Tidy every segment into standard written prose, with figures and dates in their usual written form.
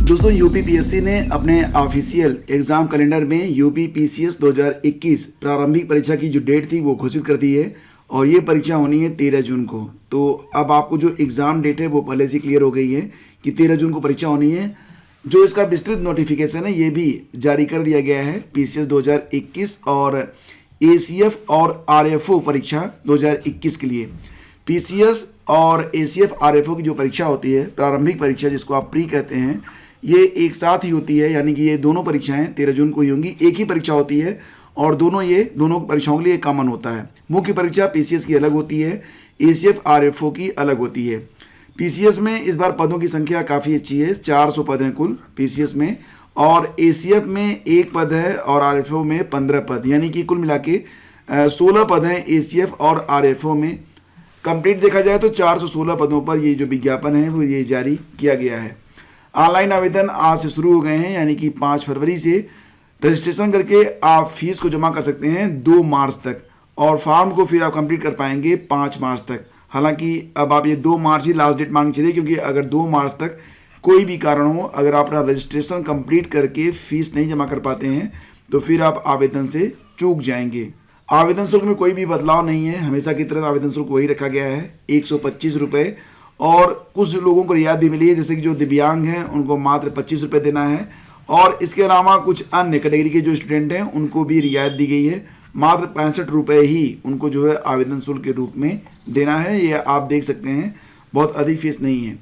दोस्तों यूपीपीएससी ने अपने ऑफिशियल एग्जाम कैलेंडर में यूपी पीसीएस 2021 प्रारंभिक परीक्षा की जो डेट थी वो घोषित कर दी है और ये परीक्षा होनी है 13 जून को। तो अब आपको जो एग्ज़ाम डेट है वो पहले से क्लियर हो गई है कि 13 जून को परीक्षा होनी है। जो इसका विस्तृत नोटिफिकेशन है ये भी जारी कर दिया गया है पीसीएस 2021 और एसीएफ और आरएफओ परीक्षा 2021 के लिए। पीसीएस और एसीएफ आरएफओ की जो परीक्षा होती है, प्रारंभिक परीक्षा जिसको आप प्री कहते हैं, ये एक साथ ही होती है, यानी कि ये दोनों परीक्षाएं 13 जून को ही होंगी। एक ही परीक्षा होती है और दोनों परीक्षाओं के लिए कॉमन होता है। मुख्य परीक्षा पीसीएस की अलग होती है, एसीएफ आरएफओ की अलग होती है। पीसीएस में इस बार पदों की संख्या काफ़ी अच्छी है, 400 पद हैं कुल पीसीएस में, और एसीएफ में 1 पद है और आरएफओ में 15 पद, यानी कि कुल मिला के 16 पद हैं एसीएफ और आरएफओ में। कंप्लीट देखा जाए तो 416 पदों पर ये जो विज्ञापन है वो ये जारी किया गया है। ऑनलाइन आवेदन आज से शुरू हो गए हैं, यानी कि 5 फरवरी से रजिस्ट्रेशन करके आप फीस को जमा कर सकते हैं 2 मार्च तक, और फॉर्म को फिर आप कंप्लीट कर पाएंगे 5 मार्च तक। हालांकि अब आप ये 2 मार्च ही लास्ट डेट मांग चलिए, क्योंकि अगर 2 मार्च तक कोई भी कारण हो, अगर आप अपना रजिस्ट्रेशन कंप्लीट करके फीस नहीं जमा कर पाते हैं तो फिर आप आवेदन से चूक जाएंगे। आवेदन शुल्क में कोई भी बदलाव नहीं है, हमेशा की तरह आवेदन शुल्क वही रखा गया है 125 रुपये, और कुछ लोगों को रियायत भी मिली है, जैसे कि जो दिव्यांग हैं उनको मात्र 25 रुपये देना है, और इसके अलावा कुछ अन्य कैटेगरी के जो स्टूडेंट हैं उनको भी रियायत दी गई है, मात्र 65 रुपये ही उनको जो है आवेदन शुल्क के रूप में देना है। ये आप देख सकते हैं, बहुत अधिक फीस नहीं है।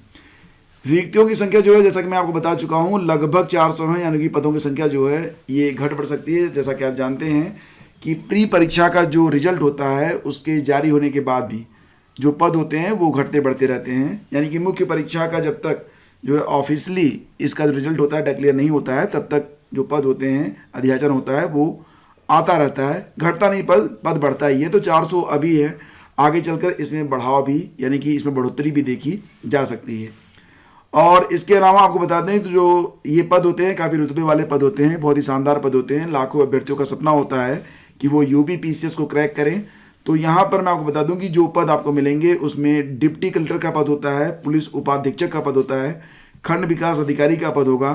रिक्तियों की संख्या जो है, जैसा कि मैं आपको बता चुका हूँ, लगभग 400 है, यानी कि पदों की संख्या जो है ये घट बढ़ सकती है। जैसा कि आप जानते हैं कि प्री परीक्षा का जो रिजल्ट होता है उसके जारी होने के बाद भी जो पद होते हैं वो घटते बढ़ते रहते हैं, यानी कि मुख्य परीक्षा का जब तक जो है ऑफिशियली इसका रिजल्ट होता है, डिक्लेयर नहीं होता है, तब तक जो पद होते हैं, अध्याचन होता है, वो आता रहता है, घटता नहीं, पद बढ़ता ही है। तो 400 अभी है, आगे चलकर इसमें बढ़ाव भी, यानी कि इसमें बढ़ोतरी भी देखी जा सकती है। और इसके अलावा आपको बता दें तो जो ये पद होते हैं काफ़ी रुतबे वाले पद होते हैं, बहुत ही शानदार पद होते हैं। लाखों अभ्यर्थियों का सपना होता है कि वो यूपी पीसीएस को क्रैक करें। तो यहाँ पर मैं आपको बता दूं कि जो पद आपको मिलेंगे उसमें डिप्टी कलेक्टर का पद होता है, पुलिस उपाधीक्षक का पद होता है, खंड विकास अधिकारी का पद होगा,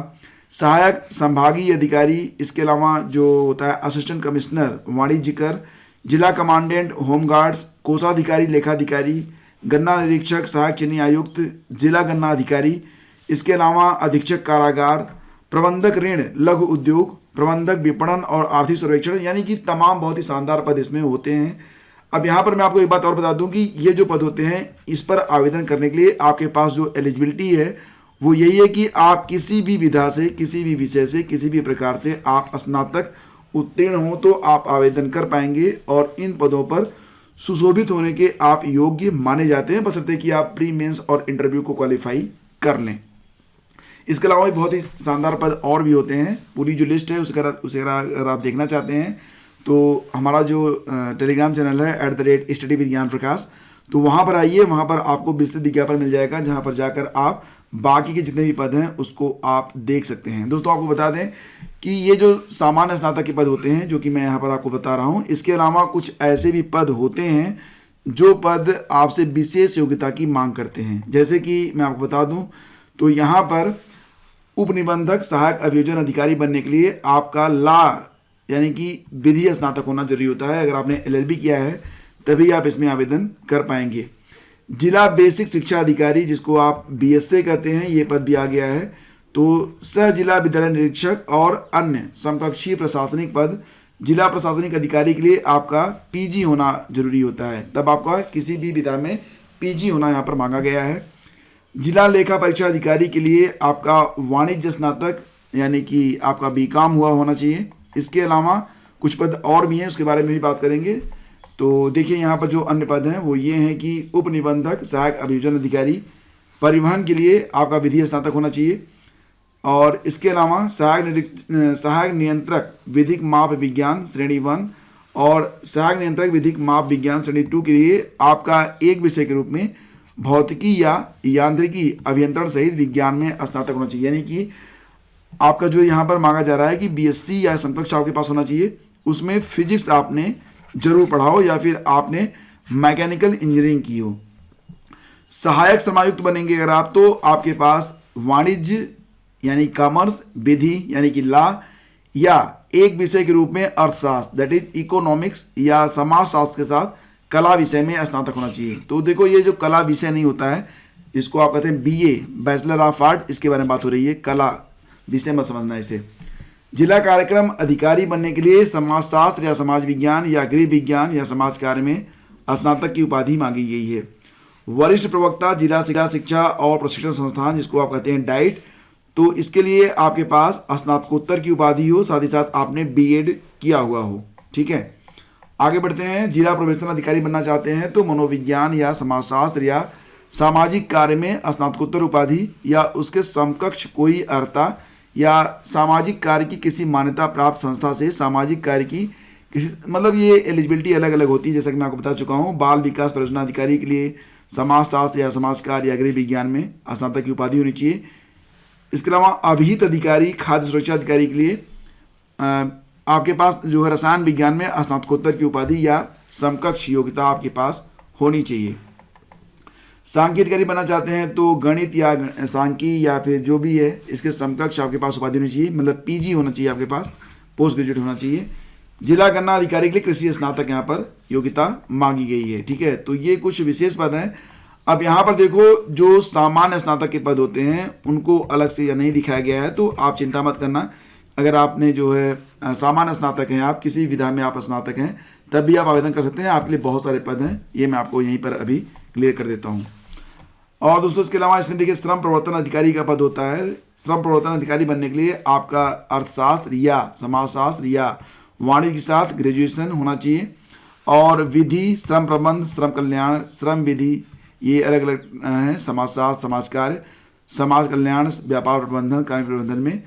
सहायक संभागीय अधिकारी, इसके अलावा जो होता है असिस्टेंट कमिश्नर वाणिज्यकर, जिला कमांडेंट होमगार्ड्स, कोषाधिकारी, लेखाधिकारी, गन्ना निरीक्षक, सहायक चीनी आयुक्त, जिला गन्ना अधिकारी, इसके अलावा अधीक्षक कारागार, प्रबंधक ऋण लघु उद्योग, प्रबंधक विपणन और आर्थिक सर्वेक्षण, यानी कि तमाम बहुत ही शानदार पद इसमें होते हैं। अब यहाँ पर मैं आपको एक बात और बता दूं कि ये जो पद होते हैं इस पर आवेदन करने के लिए आपके पास जो एलिजिबिलिटी है वो यही है कि आप किसी भी विधा से, किसी भी विषय से, किसी भी प्रकार से आप स्नातक उत्तीर्ण हो तो आप आवेदन कर पाएंगे, और इन पदों पर सुशोभित होने के आप योग्य माने जाते हैं, बशर्ते कि आप प्री मेंस और इंटरव्यू को क्वालिफाई कर लें। इसके अलावा भी बहुत ही शानदार पद और भी होते हैं। पूरी जो लिस्ट है उसे अगर आप देखना चाहते हैं तो हमारा जो टेलीग्राम चैनल है @स्टडी विद ज्ञान प्रकाश, तो वहाँ पर आइए, वहाँ पर आपको विस्तृत विज्ञापन मिल जाएगा, जहाँ पर जाकर आप बाकी के जितने भी पद हैं उसको आप देख सकते हैं। दोस्तों आपको बता दें कि ये जो सामान्य स्नातक के पद होते हैं जो कि मैं यहाँ पर आपको बता रहा हूँ, इसके अलावा कुछ ऐसे भी पद होते हैं जो पद आपसे विशेष योग्यता की मांग करते हैं। जैसे कि मैं आपको बता दूँ तो यहाँ पर उप निबंधक सहायक अभियोजन अधिकारी बनने के लिए आपका यानी कि विधि स्नातक होना जरूरी होता है। अगर आपने एलएलबी किया है तभी आप इसमें आवेदन कर पाएंगे। जिला बेसिक शिक्षा अधिकारी, जिसको आप बीएसए कहते हैं, ये पद भी आ गया है। तो सह जिला विद्यालय निरीक्षक और अन्य समकक्षीय प्रशासनिक पद, जिला प्रशासनिक अधिकारी के लिए आपका पीजी होना जरूरी होता है, तब आपका किसी भी विधा में पीजी होना यहाँ पर मांगा गया है। जिला लेखा परीक्षा अधिकारी के लिए आपका वाणिज्य स्नातक, यानी कि आपका बीकॉम हुआ होना चाहिए। इसके अलावा कुछ पद और भी हैं, उसके बारे में भी बात करेंगे। तो देखिए यहाँ पर जो अन्य पद हैं वो ये हैं कि उप निबंधक सहायक अभियोजन अधिकारी, परिवहन के लिए आपका विधि स्नातक होना चाहिए, और इसके अलावा सहायक नियंत्रक विधिक माप विज्ञान श्रेणी 1 और सहायक नियंत्रक विधिक माप विज्ञान श्रेणी 2 के लिए आपका एक विषय के रूप में भौतिकी या यांत्रिकी अभियंत्रण सहित विज्ञान में स्नातक होना चाहिए। यानी कि आपका जो यहाँ पर मांगा जा रहा है कि बीएससी या समकक्ष आपके पास होना चाहिए, उसमें फिजिक्स आपने जरूर पढ़ा हो या फिर आपने मैकेनिकल इंजीनियरिंग की हो। सहायक श्रमायुक्त बनेंगे अगर आप, तो आपके पास वाणिज्य यानी कॉमर्स, विधि यानी कि लॉ, या एक विषय के रूप में अर्थशास्त्र दैट इज इकोनॉमिक्स या समाजशास्त्र के साथ कला विषय में स्नातक होना चाहिए। तो देखो ये जो कला विषय नहीं होता है, इसको आप कहते हैं बीए, बैचलर ऑफ आर्ट, इसके बारे में बात हो रही है। कला विषय मत समझना इसे। जिला कार्यक्रम अधिकारी बनने के लिए समाजशास्त्र या समाज विज्ञान या गृह विज्ञान या समाज कार्य में स्नातक की उपाधि मांगी गई है। वरिष्ठ प्रवक्ता जिला शिक्षा और प्रशिक्षण संस्थान, जिसको आप कहते हैं डाइट, तो इसके लिए आपके पास स्नातकोत्तर की उपाधि हो, साथ ही साथ आपने बीएड किया हुआ हो। ठीक है, आगे बढ़ते हैं। जिला प्रवेशन अधिकारी बनना चाहते हैं तो मनोविज्ञान या समाजशास्त्र या सामाजिक कार्य में स्नातकोत्तर उपाधि या उसके समकक्ष कोई अर्हता या सामाजिक कार्य की किसी मान्यता प्राप्त संस्था से सामाजिक कार्य की किसी, मतलब ये एलिजिबिलिटी अलग अलग होती है, जैसा कि मैं आपको बता चुका हूँ। बाल विकास परियोजना अधिकारी के लिए समाजशास्त्र या समाज कार्य या गृह विज्ञान में स्नातक की उपाधि होनी चाहिए। इसके अलावा अभिहित अधिकारी, खाद्य सुरक्षा अधिकारी के लिए आपके पास जो है रसायन विज्ञान में स्नातकोत्तर की उपाधि या समकक्ष योग्यता आपके पास होनी चाहिए। सांख्यिकी अधिकारी बनना चाहते हैं तो गणित या सांख्यिकी या फिर जो भी है इसके समकक्ष आपके पास उपाधि होनी चाहिए, मतलब पीजी होना चाहिए आपके पास, पोस्ट ग्रेजुएट होना चाहिए। जिला गन्ना अधिकारी के लिए कृषि स्नातक यहाँ पर योग्यता मांगी गई है। ठीक है, तो ये कुछ विशेष पद हैं। अब यहाँ पर देखो, जो सामान्य स्नातक के पद होते हैं उनको अलग से नहीं दिखाया गया है, तो आप चिंता मत करना। अगर आपने जो है सामान्य स्नातक हैं, आप किसी विधा में आप स्नातक हैं, तब भी आप आवेदन कर सकते हैं। आपके लिए बहुत सारे पद हैं, ये मैं आपको यहीं पर अभी क्लियर कर देता हूँ। और दोस्तों इसके अलावा इसमें देखिए श्रम प्रवर्तन अधिकारी का पद होता है। श्रम प्रवर्तन अधिकारी बनने के लिए आपका अर्थशास्त्र या समाजशास्त्र या वाणिज्य के साथ ग्रेजुएशन होना चाहिए। और विधि, श्रम प्रबंध, श्रम कल्याण, श्रम विधि, ये अलग अलग हैं। समाजशास्त्र, समाज कार्य, समाज कल्याण, व्यापार प्रबंधन, कार्य प्रबंधन में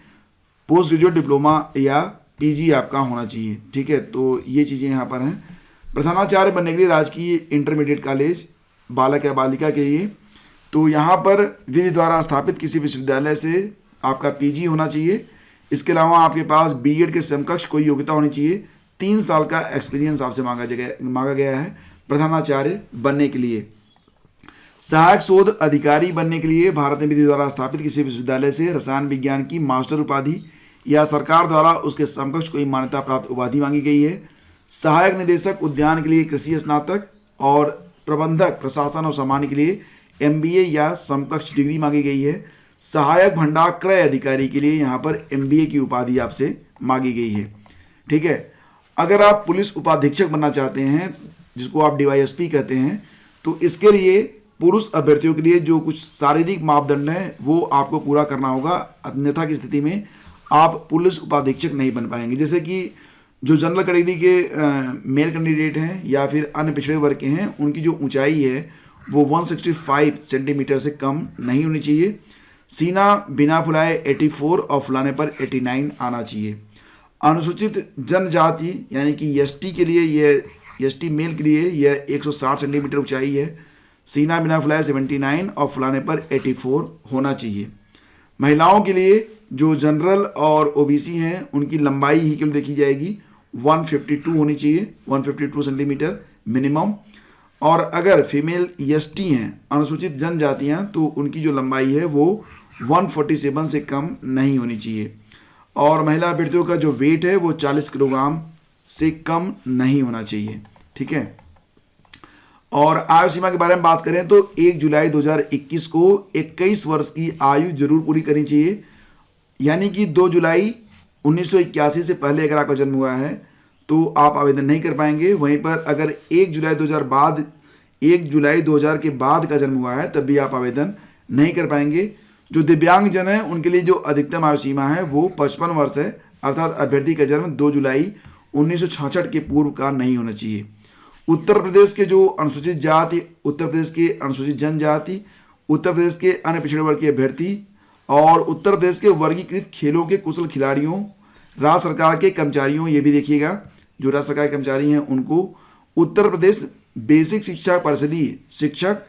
पोस्ट ग्रेजुएट डिप्लोमा या पीजी आपका होना चाहिए। ठीक है, तो ये चीज़ें यहाँ पर हैं। प्रधानाचार्य बनने के लिए राजकीय इंटरमीडिएट कॉलेज बालक या बालिका के लिए, तो यहाँ पर विधि द्वारा स्थापित किसी विश्वविद्यालय से आपका पीजी होना चाहिए। इसके अलावा आपके पास बीएड के समकक्ष कोई योग्यता होनी चाहिए। 3 साल का एक्सपीरियंस आपसे मांगा गया है प्रधानाचार्य बनने के लिए। सहायक शोध अधिकारी बनने के लिए भारत में विधि द्वारा स्थापित किसी विश्वविद्यालय से रसायन विज्ञान की मास्टर उपाधि या सरकार द्वारा उसके समकक्ष कोई मान्यता प्राप्त उपाधि मांगी गई है। सहायक निदेशक उद्यान के लिए कृषि स्नातक और प्रबंधक प्रशासन और सामान्य के लिए एमबीए या समकक्ष डिग्री मांगी गई है। सहायक भंडार क्रय अधिकारी के लिए यहाँ पर एमबीए की उपाधि आपसे मांगी गई है। ठीक है, अगर आप पुलिस उपाधीक्षक बनना चाहते हैं, जिसको आप डीवाईएसपी कहते हैं, तो इसके लिए पुरुष अभ्यर्थियों के लिए जो कुछ शारीरिक मापदंड हैं वो आपको पूरा करना होगा, अन्यथा की स्थिति में आप पुलिस उपाधीक्षक नहीं बन पाएंगे। जैसे कि जो जनरल कैटेगरी के मेल कैंडिडेट हैं या फिर अन्य पिछड़े वर्ग के हैं, उनकी जो ऊंचाई है वो 165 सेंटीमीटर से कम नहीं होनी चाहिए। सीना बिना फुलाए 84 और फुलाने पर 89 आना चाहिए। अनुसूचित जनजाति यानी कि एसटी के लिए, ये एसटी मेल के लिए यह 160 सेंटीमीटर ऊंचाई है। सीना बिना फुलाए 79 और फुलाने पर 84 होना चाहिए। महिलाओं के लिए जो जनरल और ओबीसी हैं उनकी लंबाई ही केवल देखी जाएगी, 152 होनी चाहिए, 152 सेंटीमीटर मिनिमम। और अगर फीमेल एसटी हैं, अनुसूचित जनजातियां, तो उनकी जो लंबाई है वो 147 से कम नहीं होनी चाहिए। और महिला अभ्यर्थियों का जो वेट है वो 40 किलोग्राम से कम नहीं होना चाहिए। ठीक है, और आयु सीमा के बारे में बात करें तो 1 जुलाई 2021 को 21 वर्ष की आयु जरूर पूरी करनी चाहिए। यानी कि 2 जुलाई 1981 से पहले अगर आपका जन्म हुआ है तो आप आवेदन नहीं कर पाएंगे। वहीं पर अगर 1 जुलाई 2000 के बाद का जन्म हुआ है तब भी आप आवेदन नहीं कर पाएंगे। जो दिव्यांगजन हैं उनके लिए जो अधिकतम आयु सीमा है वो 55 वर्ष है, अर्थात अभ्यर्थी का जन्म 2 जुलाई 1966 के पूर्व का नहीं होना चाहिए। उत्तर प्रदेश के जो अनुसूचित जाति, उत्तर प्रदेश के अनुसूचित जनजाति, उत्तर प्रदेश के अन्य पिछड़े वर्ग के अभ्यर्थी और उत्तर प्रदेश के वर्गीकृत खेलों के कुशल खिलाड़ियों, राज्य सरकार के कर्मचारियों, ये भी देखिएगा जो राज्य सरकार के कर्मचारी हैं उनको उत्तर प्रदेश बेसिक शिक्षा परिषदीय शिक्षक,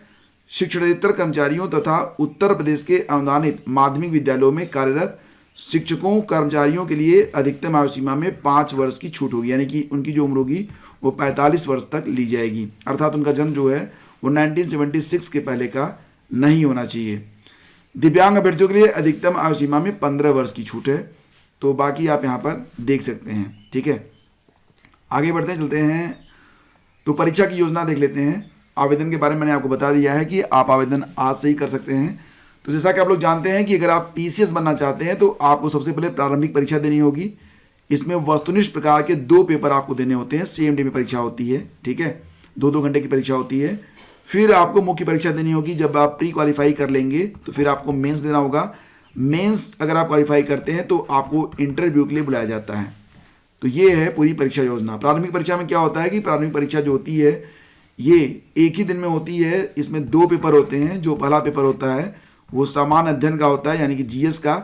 शिक्षणेतर कर्मचारियों तथा उत्तर प्रदेश के अनुदानित माध्यमिक विद्यालयों में कार्यरत शिक्षकों कर्मचारियों के लिए अधिकतम आयु सीमा में 5 वर्ष की छूट होगी। यानी कि उनकी जो उम्र होगी वो 45 वर्ष तक ली जाएगी, अर्थात उनका जन्म जो है वो 1976 के पहले का नहीं होना चाहिए। दिव्यांग अभ्यर्थियों के लिए अधिकतम आयु सीमा में 15 वर्ष की छूट है। तो बाकी आप यहाँ पर देख सकते हैं, ठीक है। आगे बढ़ते हैं, चलते हैं तो परीक्षा की योजना देख लेते हैं। आवेदन के बारे में मैंने आपको बता दिया है कि आप आवेदन आज से ही कर सकते हैं। तो जैसा कि आप लोग जानते हैं कि अगर आप पीसीएस बनना चाहते हैं तो आपको सबसे पहले प्रारंभिक परीक्षा देनी होगी। इसमें वस्तुनिष्ठ प्रकार के 2 पेपर आपको देने होते हैं। CMD में परीक्षा होती है, ठीक है, 2-2 घंटे की परीक्षा होती है। फिर आपको मुख्य परीक्षा देनी होगी। जब आप प्री क्वालिफाई कर लेंगे तो फिर आपको मेंस देना होगा। मेंस अगर आप क्वालिफाई करते हैं तो आपको इंटरव्यू के लिए बुलाया जाता है। तो ये है पूरी परीक्षा योजना। प्रारंभिक परीक्षा में क्या होता है कि प्रारंभिक परीक्षा जो होती है ये एक ही दिन में होती है। इसमें 2 पेपर होते हैं। जो पहला पेपर होता है वो सामान्य अध्ययन का होता है, यानी कि GS का।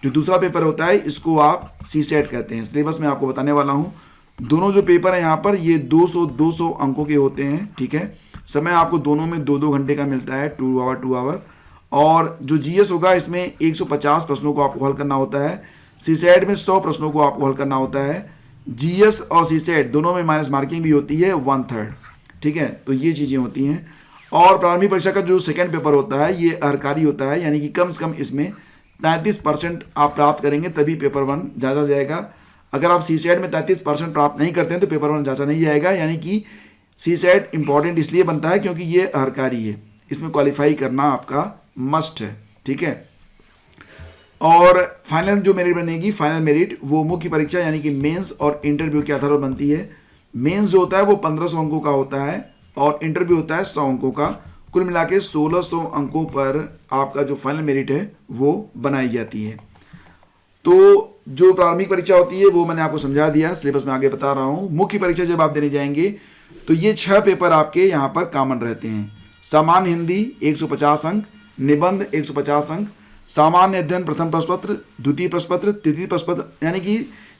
जो दूसरा पेपर होता है इसको आप CSET कहते हैं। सिलेबस में आपको बताने वाला हूँ। दोनों जो पेपर हैं यहाँ पर ये 200-200 अंकों के होते हैं, ठीक है। समय आपको दोनों में 2-2 घंटे का मिलता है, 2 आवर। और जो GS होगा इसमें 150 प्रश्नों को आपको हल करना होता है। CSET में 100 प्रश्नों को आपको हल करना होता है। GS और CSET दोनों में माइनस मार्किंग भी होती है 1/3, ठीक है। तो ये चीज़ें होती हैं। और प्रारंभिक परीक्षा का जो सेकेंड पेपर होता है ये अर्हकारी होता है, यानी कि कम से कम इसमें 33% आप प्राप्त करेंगे तभी पेपर 1 जांचा जाएगा। अगर आप CSET में 33% प्राप्त नहीं करते हैं तो पेपर 1 जांचा नहीं जाएगा। यानी कि CSET इंपॉर्टेंट इसलिए बनता है क्योंकि ये अर्हकारी है, इसमें क्वालिफाई करना आपका मस्ट है, ठीक है। और फाइनल जो मेरिट बनेगी, फाइनल मेरिट वो मुख्य परीक्षा यानी कि मेंस और इंटरव्यू के आधार पर बनती है। मेंस जो होता है वो 1500 अंकों का होता है और इंटरव्यू होता है 100 अंकों का। कुल मिला के 1600 अंकों पर आपका जो फाइनल मेरिट है वो बनाई जाती है। तो जो प्रारंभिक परीक्षा होती है वो मैंने आपको समझा दिया, सिलेबस में आगे बता रहा हूँ। मुख्य परीक्षा जब आप देने जाएंगे तो ये 6 पेपर आपके यहाँ पर कॉमन रहते हैं। सामान्य हिंदी 150 अंक, निबंध 150 अंक, सामान्य अध्ययन प्रथम प्रश्न पत्र, द्वितीय प्रश्न पत्र, तृतीय प्रश्न पत्र, यानी कि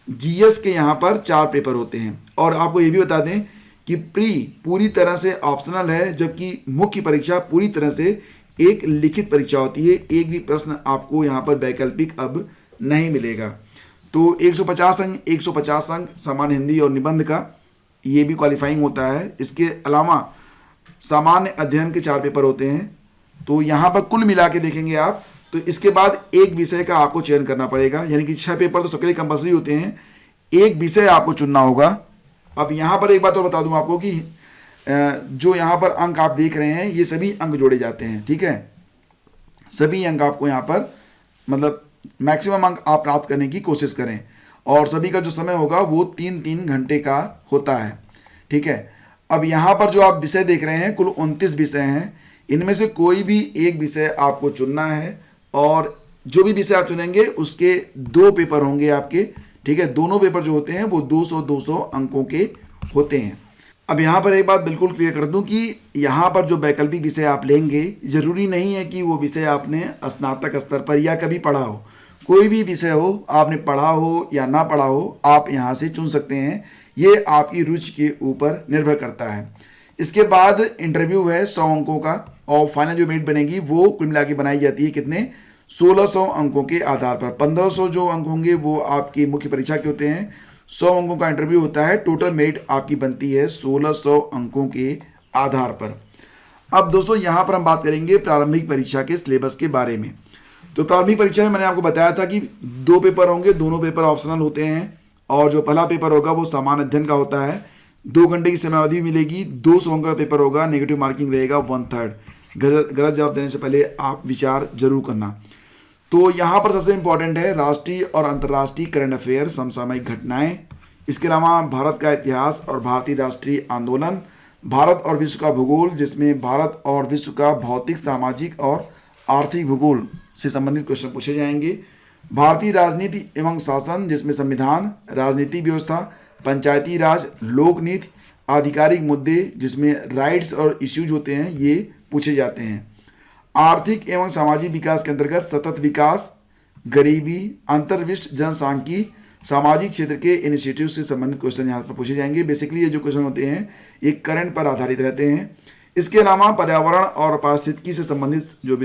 GS के यहाँ पर 4 पेपर होते हैं। और आपको ये भी बता दें कि प्री पूरी तरह से ऑप्शनल है, जबकि मुख्य परीक्षा पूरी तरह से एक लिखित परीक्षा होती है। एक भी प्रश्न आपको यहाँ पर वैकल्पिक अब नहीं मिलेगा। तो 150 अंक 150 अंक सामान्य हिंदी और निबंध का ये भी क्वालिफाइंग होता है। इसके अलावा सामान्य अध्ययन के 4 पेपर होते हैं। तो यहाँ पर कुल मिला के देखेंगे आप तो इसके बाद एक विषय का आपको चयन करना पड़ेगा, यानी कि 6 पेपर तो सबके लिए कंपल्सरी होते हैं, एक विषय आपको चुनना होगा। अब यहाँ पर एक बात और बता दूं आपको कि जो यहाँ पर अंक आप देख रहे हैं ये सभी अंक जोड़े जाते हैं, ठीक है। सभी अंक आपको यहाँ पर मतलब मैक्सिमम अंक आप प्राप्त करने की कोशिश करें और सभी का जो समय होगा वो 3-3 घंटे का होता है, ठीक है। अब यहाँ पर जो आप विषय देख रहे हैं कुल 29 विषय हैं। इनमें से कोई भी एक विषय आपको चुनना है और जो भी विषय आप चुनेंगे उसके 2 पेपर होंगे आपके, ठीक है। दोनों पेपर जो होते हैं वो 200-200 अंकों के होते हैं। अब यहाँ पर एक बात बिल्कुल क्लियर कर दूं कि यहाँ पर जो वैकल्पिक विषय आप लेंगे जरूरी नहीं है कि वो विषय आपने स्नातक स्तर पर या कभी पढ़ा हो। कोई भी विषय हो, आपने पढ़ा हो या ना पढ़ा हो, आप यहाँ से चुन सकते हैं। ये आपकी रुचि के ऊपर निर्भर करता है। इसके बाद इंटरव्यू है 100 अंकों का और फाइनल जो मेरिट बनेगी वो कुल मिला के बनाई जाती है कितने 1600 अंकों के आधार पर। 1500 जो अंक होंगे वो आपकी मुख्य परीक्षा के होते हैं, 100 अंकों का इंटरव्यू होता है। टोटल मेरिट आपकी बनती है 1600 अंकों के आधार पर। अब दोस्तों यहाँ पर हम बात करेंगे प्रारंभिक परीक्षा के सिलेबस के बारे में। तो प्रारंभिक परीक्षा में मैंने आपको बताया था कि 2 पेपर होंगे, दोनों पेपर ऑप्शनल होते हैं और जो पहला पेपर होगा वो सामान्य अध्ययन का होता है। 2 घंटे की समय अवधि मिलेगी, 200 अंक का पेपर होगा, नेगेटिव मार्किंग रहेगा 1/3। गलत जवाब देने से पहले आप विचार जरूर करना। तो यहाँ पर सबसे इंपॉर्टेंट है राष्ट्रीय और अंतर्राष्ट्रीय करंट अफेयर, समसामयिक घटनाएं। इसके अलावा भारत का इतिहास और भारतीय राष्ट्रीय आंदोलन, भारत और विश्व का भूगोल जिसमें भारत और विश्व का भौतिक, सामाजिक और आर्थिक भूगोल से संबंधित क्वेश्चन पूछे जाएंगे, भारतीय राजनीति एवं शासन जिसमें संविधान, राजनीतिक व्यवस्था, पंचायती राज, लोक नीति, आधिकारिक मुद्दे जिसमें राइट्स और इश्यूज होते हैं ये पूछे जाते हैं, आर्थिक एवं सामाजिक विकास के अंतर्गत सतत विकास, गरीबी, अंतर्विष्ट जनसांख्यिकी, सामाजिक क्षेत्र के इनिशिएटिव से संबंधित क्वेश्चन यहाँ पर पूछे जाएंगे। बेसिकली ये जो क्वेश्चन होते हैं ये करंट पर आधारित रहते हैं। इसके अलावा पर्यावरण और पारिस्थितिकी से संबंधित जो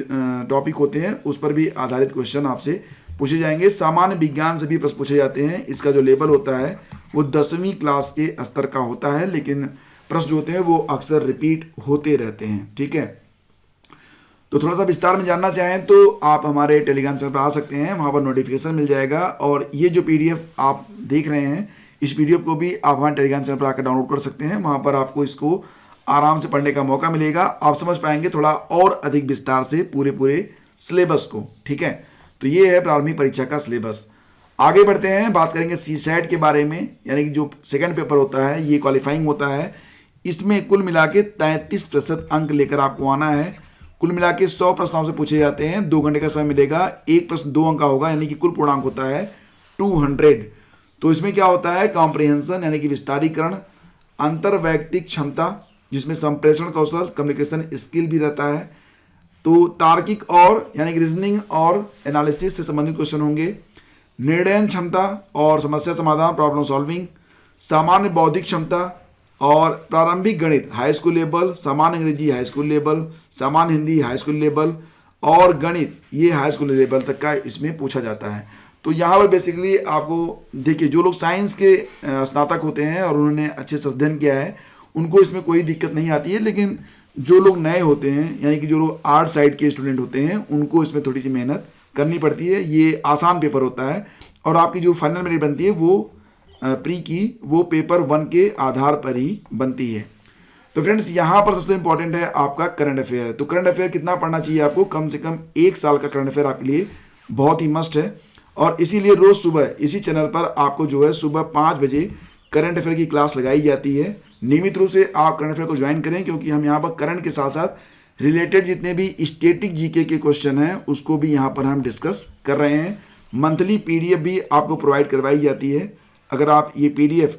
टॉपिक होते हैं उस पर भी आधारित क्वेश्चन आपसे पूछे जाएंगे। सामान्य विज्ञान से भी प्रश्न पूछे जाते हैं। इसका जो लेवल होता है वो 10वीं क्लास के स्तर का होता है, लेकिन प्रश्न जो होते हैं वो अक्सर रिपीट होते रहते हैं, ठीक है। तो थोड़ा सा विस्तार में जानना चाहें तो आप हमारे टेलीग्राम चैनल पर आ सकते हैं, वहाँ पर नोटिफिकेशन मिल जाएगा। और ये जो PDF आप देख रहे हैं, इस PDF को भी आप हमारे टेलीग्राम चैनल पर आकर डाउनलोड कर सकते हैं। वहाँ पर आपको इसको आराम से पढ़ने का मौका मिलेगा, आप समझ पाएंगे थोड़ा और अधिक विस्तार से पूरे सिलेबस को। ठीक है, तो ये है प्रारंभिक परीक्षा का सिलेबस। आगे बढ़ते हैं, बात करेंगे CSAT के बारे में, यानी कि जो सेकंड पेपर होता है ये क्वालिफाइंग होता है। इसमें कुल मिला के 33% अंक लेकर आपको आना है। कुल मिला के 100 प्रश्न आपसे पूछे जाते हैं, 2 घंटे का समय मिलेगा। एक प्रश्न 2 अंक का होगा, यानी कि कुल पूर्णांक होता है 200। तो इसमें क्या होता है, कॉम्प्रिहेंशन यानी कि विस्तारीकरण, अंतर्वैयक्तिक क्षमता जिसमें संप्रेषण कौशल कम्युनिकेशन स्किल भी रहता है, तो तार्किक और यानी कि रीजनिंग और एनालिसिस से संबंधित क्वेश्चन होंगे, निर्णय क्षमता और समस्या समाधान प्रॉब्लम सॉल्विंग, सामान्य बौद्धिक क्षमता और प्रारंभिक गणित हाई स्कूल लेवल, सामान्य अंग्रेजी हाई स्कूल लेवल, सामान्य हिंदी हाई स्कूल लेवल और गणित ये हाई स्कूल लेवल तक का इसमें पूछा जाता है। तो यहाँ पर बेसिकली आपको देखिए, जो लोग साइंस के स्नातक होते हैं और उन्होंने अच्छे से अध्ययन किया है उनको इसमें कोई दिक्कत नहीं आती है, लेकिन जो लोग नए होते हैं यानी कि जो लोग आर्ट साइड के स्टूडेंट होते हैं उनको इसमें थोड़ी सी मेहनत करनी पड़ती है। ये आसान पेपर होता है और आपकी जो फाइनल मेरिट बनती है वो प्री की वो पेपर 1 के आधार पर ही बनती है। तो फ्रेंड्स यहाँ पर सबसे इंपॉर्टेंट है आपका करंट अफेयर। तो करंट अफेयर कितना पढ़ना चाहिए आपको, कम से कम 1 साल का करंट अफेयर आपके लिए बहुत ही मस्ट है। और इसीलिए रोज सुबह इसी चैनल पर आपको जो है सुबह 5 बजे करंट अफेयर की क्लास लगाई जाती है। नियमित रूप से आप करंट अफेयर को ज्वाइन करें, क्योंकि हम यहाँ पर करंट के साथ साथ रिलेटेड जितने भी स्टैटिक जीके के क्वेश्चन हैं उसको भी यहाँ पर हम डिस्कस कर रहे हैं। मंथली PDF भी आपको प्रोवाइड करवाई जाती है। अगर आप ये PDF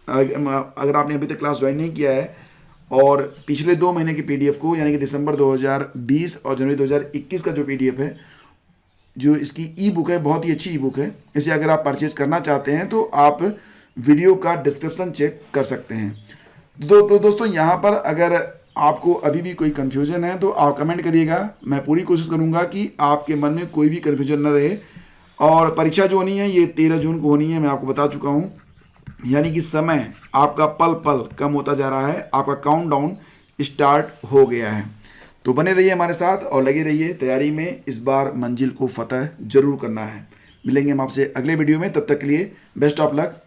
अगर आपने अभी तक क्लास ज्वाइन नहीं किया है और पिछले 2 महीने की PDF को यानी कि दिसंबर 2020 और जनवरी 2021 का जो PDF है, जो इसकी ई बुक है, बहुत ही अच्छी ई बुक है। इसे अगर आप परचेज करना चाहते हैं तो आप वीडियो का डिस्क्रिप्शन चेक कर सकते हैं। तो दोस्तों यहाँ पर अगर आपको अभी भी कोई कन्फ्यूजन है तो आप कमेंट करिएगा। मैं पूरी कोशिश करूँगा कि आपके मन में कोई भी कन्फ्यूजन न रहे। और परीक्षा जो होनी है ये 13 जून को होनी है, मैं आपको बता चुका हूँ। यानी कि समय आपका पल पल कम होता जा रहा है, आपका काउंटडाउन स्टार्ट हो गया है। तो बने रहिए हमारे साथ और लगे रहिए तैयारी में। इस बार मंजिल को फतह जरूर करना है। मिलेंगे हम आपसे अगले वीडियो में, तब तक के लिए बेस्ट ऑफ लक।